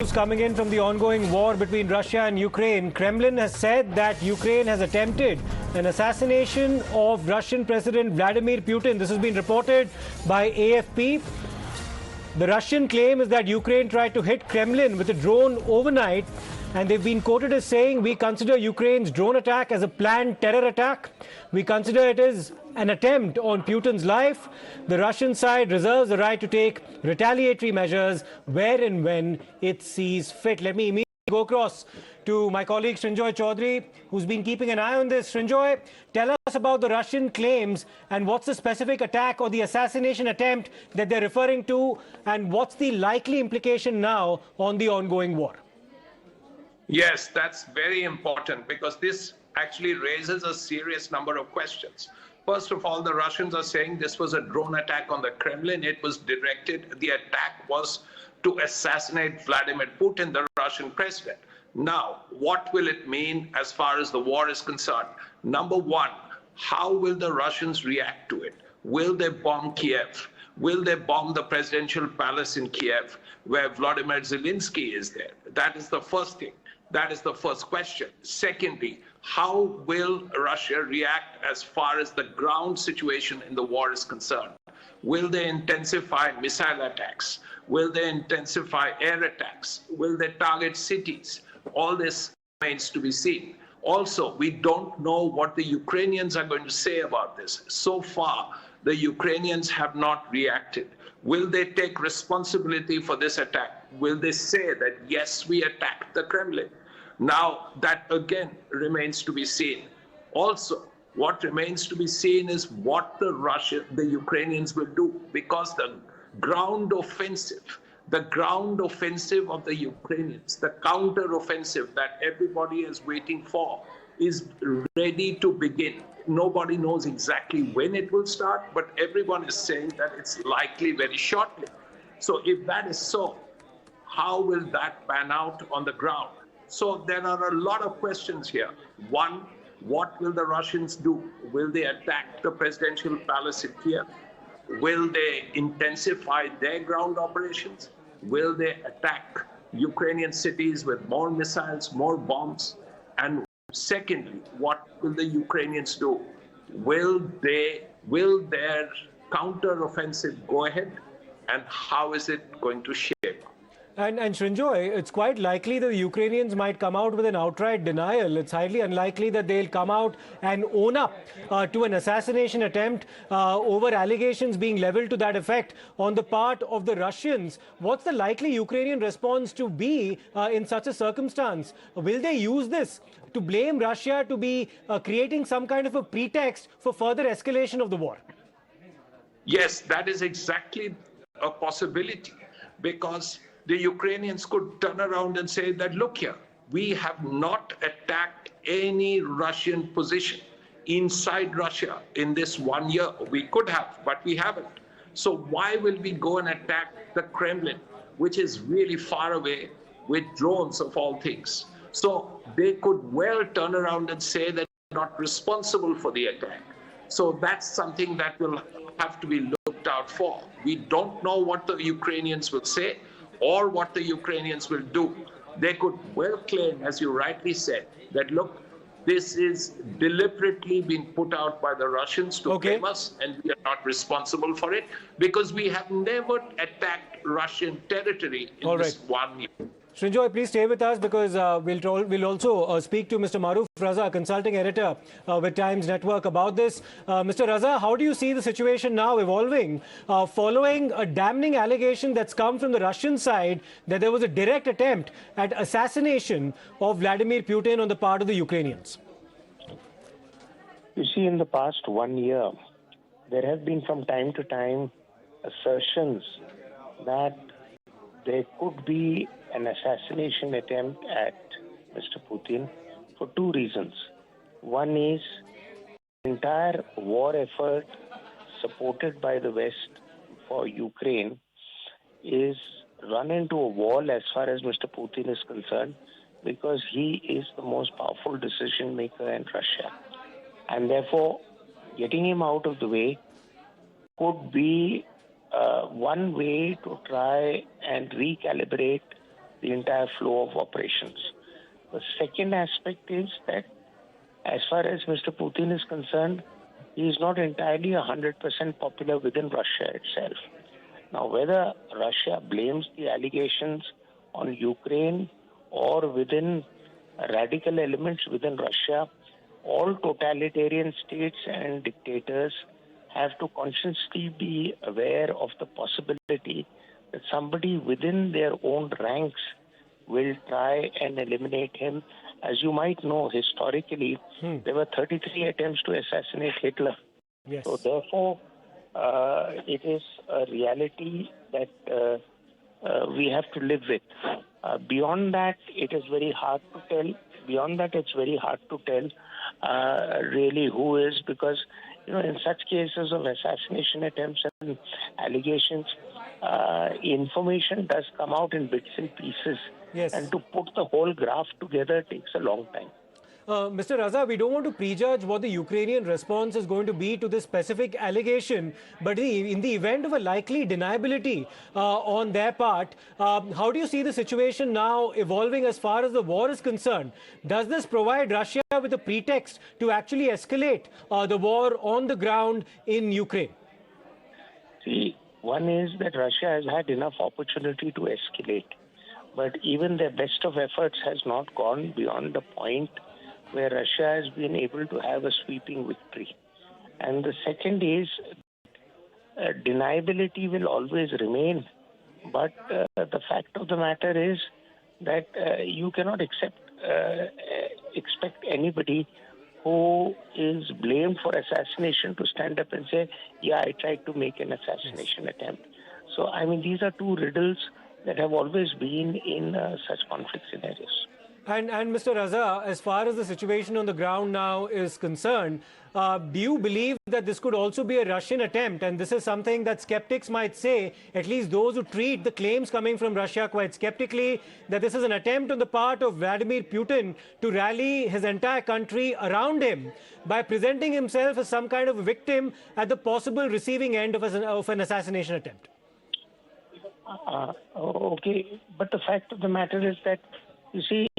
Coming in from the ongoing war between Russia and Ukraine, Kremlin has said that Ukraine has attempted an assassination of Russian President Vladimir Putin. This has been reported by AFP. The Russian claim is that Ukraine tried to hit Kremlin with a drone overnight, and they've been quoted as saying, "We consider Ukraine's drone attack as a planned terror attack. We consider it as an attempt on Putin's life. The Russian side reserves the right to take retaliatory measures where and when it sees fit." Let me immediately go across to my colleague Srinjoy Chaudhary, who's been keeping an eye on this. Srinjoy, tell us about the Russian claims and what's the specific attack or the assassination attempt that they're referring to, and what's the likely implication now on the ongoing war? Yes, that's very important because this actually raises a serious number of questions. First of all, the Russians are saying this was a drone attack on the Kremlin. It was directed, the attack was to assassinate Vladimir Putin, the Russian president. Now, what will it mean as far as the war is concerned? Number one, how will the Russians react to it? Will they bomb Kyiv? Will they bomb the presidential palace in Kyiv, where Vladimir Zelensky is there? That is the first thing. That is the first question. Secondly, how will Russia react as far as the ground situation in the war is concerned? Will they intensify missile attacks? Will they intensify air attacks? Will they target cities? All this remains to be seen. Also, we don't know what the Ukrainians are going to say about this. So far, the Ukrainians have not reacted. Will they take responsibility for this attack? Will they say that, yes, we attacked the Kremlin? Now, that again remains to be seen. Also, what remains to be seen is what the Ukrainians will do, because the ground offensive of the Ukrainians, the counter-offensive that everybody is waiting for, is ready to begin. Nobody knows exactly when it will start, but everyone is saying that it's likely very shortly. So if that is so, how will that pan out on the ground? So there are a lot of questions here. One, what will the Russians do? Will they attack the presidential palace in Kyiv? Will they intensify their ground operations? Will they attack Ukrainian cities with more missiles, more bombs? And secondly, what will the Ukrainians do? Will their counter-offensive go ahead? And how is it going to shape? And Srinjoy, it's quite likely that the Ukrainians might come out with an outright denial. It's highly unlikely that they'll come out and own up to an assassination attempt over allegations being leveled to that effect on the part of the Russians. What's the likely Ukrainian response to be in such a circumstance? Will they use this to blame Russia to be creating some kind of a pretext for further escalation of the war? Yes, that is exactly a possibility, because the Ukrainians could turn around and say that, look here, we have not attacked any Russian position inside Russia in this 1 year. We could have, but we haven't. So why will we go and attack the Kremlin, which is really far away, with drones of all things? So they could well turn around and say that they're not responsible for the attack. So that's something that will have to be looked out for. We don't know what the Ukrainians will say or what the Ukrainians will do. They could well claim, as you rightly said, that, look, this is deliberately being put out by the Russians to blame us, and we are not responsible for it, because we have never attacked Russian territory in this 1 year. Srinjoy, please stay with us, because we'll also speak to Mr. Maruf Raza, consulting editor with Times Network, about this. Mr. Raza, how do you see the situation now evolving following a damning allegation that's come from the Russian side that there was a direct attempt at assassination of Vladimir Putin on the part of the Ukrainians? You see, in the past 1 year, there have been from time to time assertions that there could be an assassination attempt at Mr. Putin for two reasons. One is the entire war effort supported by the West for Ukraine is run into a wall as far as Mr. Putin is concerned, because he is the most powerful decision maker in Russia. And therefore, getting him out of the way could be one way to try and recalibrate the entire flow of operations. The second aspect is that as far as Mr. Putin is concerned, he is not entirely 100% popular within Russia itself. Now, whether Russia blames the allegations on Ukraine or within radical elements within Russia, all totalitarian states and dictators have to consciously be aware of the possibility that somebody within their own ranks will try and eliminate him. As you might know, historically, there were 33 attempts to assassinate Hitler. Yes. So therefore, it is a reality that we have to live with. Beyond that, it is very hard to tell. Beyond that, it's very hard to tell really who is, because in such cases of assassination attempts and allegations, information does come out in bits and pieces. Yes. And to put the whole graph together takes a long time. Mr. Raza, we don't want to prejudge what the Ukrainian response is going to be to this specific allegation, but in the event of a likely deniability on their part, how do you see the situation now evolving as far as the war is concerned? Does this provide Russia with a pretext to actually escalate the war on the ground in Ukraine? See, one is that Russia has had enough opportunity to escalate, but even their best of efforts has not gone beyond the point where Russia has been able to have a sweeping victory. And the second is deniability will always remain, but the fact of the matter is that you cannot expect anybody who is blamed for assassination to stand up and say, yeah, I tried to make an assassination attempt. So, I mean, these are two riddles that have always been in such conflict scenarios. And Mr. Raza, as far as the situation on the ground now is concerned, do you believe that this could also be a Russian attempt? And this is something that skeptics might say, at least those who treat the claims coming from Russia quite skeptically, that this is an attempt on the part of Vladimir Putin to rally his entire country around him by presenting himself as some kind of a victim at the possible receiving end of an assassination attempt. Okay, but the fact of the matter is that, you see,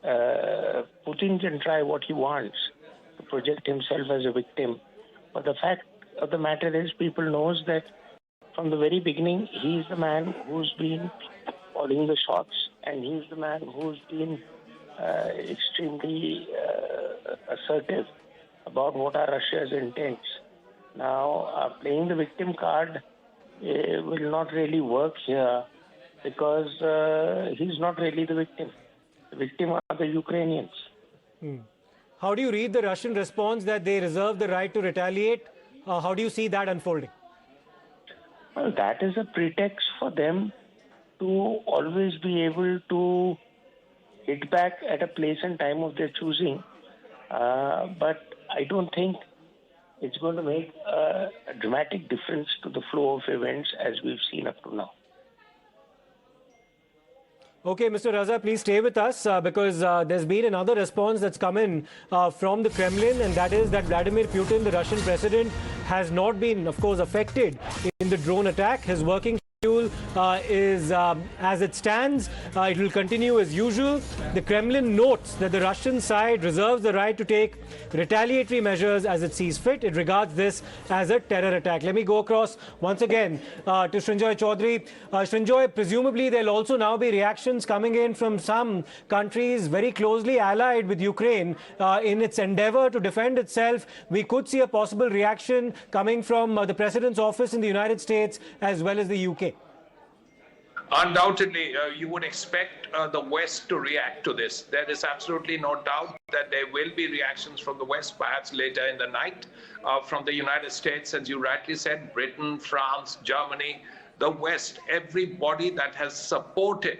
Putin can try what he wants to project himself as a victim. But the fact of the matter is, people knows that from the very beginning, he's the man who's been calling the shots, and he's the man who's been extremely assertive about what are Russia's intents. Now, playing the victim card will not really work here, because he's not really the victim. The victim are the Ukrainians. How do you read the Russian response that they reserve the right to retaliate? How do you see that unfolding? Well, that is a pretext for them to always be able to hit back at a place and time of their choosing. But I don't think it's going to make a dramatic difference to the flow of events as we've seen up to now. Okay, Mr. Raza, please stay with us because there's been another response that's come in from the Kremlin, and that is that Vladimir Putin, the Russian president, has not been, of course, affected in the drone attack. His working schedule is as it stands. It will continue as usual. The Kremlin notes that the Russian side reserves the right to take retaliatory measures as it sees fit. It regards this as a terror attack. Let me go across once again to Srinjoy Chaudhary. Srinjoy, presumably there'll also now be reactions coming in from some countries very closely allied with Ukraine in its endeavor to defend itself. We could see a possible reaction coming from the President's office in the United States as well as the UK. Undoubtedly, you would expect the West to react to this. There is absolutely no doubt that there will be reactions from the West, perhaps later in the night, from the United States, as you rightly said, Britain, France, Germany, the West, everybody that has supported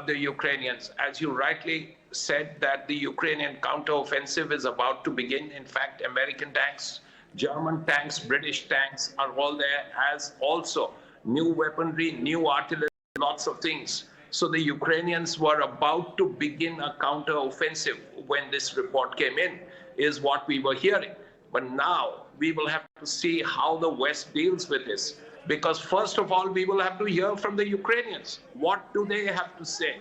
the Ukrainians. As you rightly said, that the Ukrainian counteroffensive is about to begin. In fact, American tanks, German tanks, British tanks are all there, as also new weaponry, new artillery, lots of things. So the Ukrainians were about to begin a counter-offensive when this report came in, is what we were hearing. But now we will have to see how the West deals with this. Because first of all, we will have to hear from the Ukrainians. What do they have to say?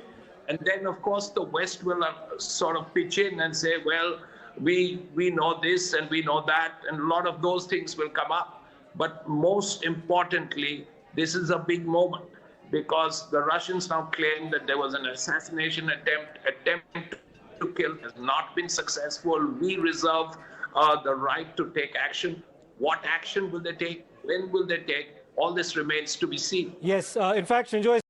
And then, of course, the West will sort of pitch in and say, well, we know this and we know that, and a lot of those things will come up. But most importantly, this is a big moment because the Russians now claim that there was an assassination attempt to kill has not been successful. We reserve the right to take action. What action will they take? When will they take? All this remains to be seen. Yes, in fact, Srinjoy.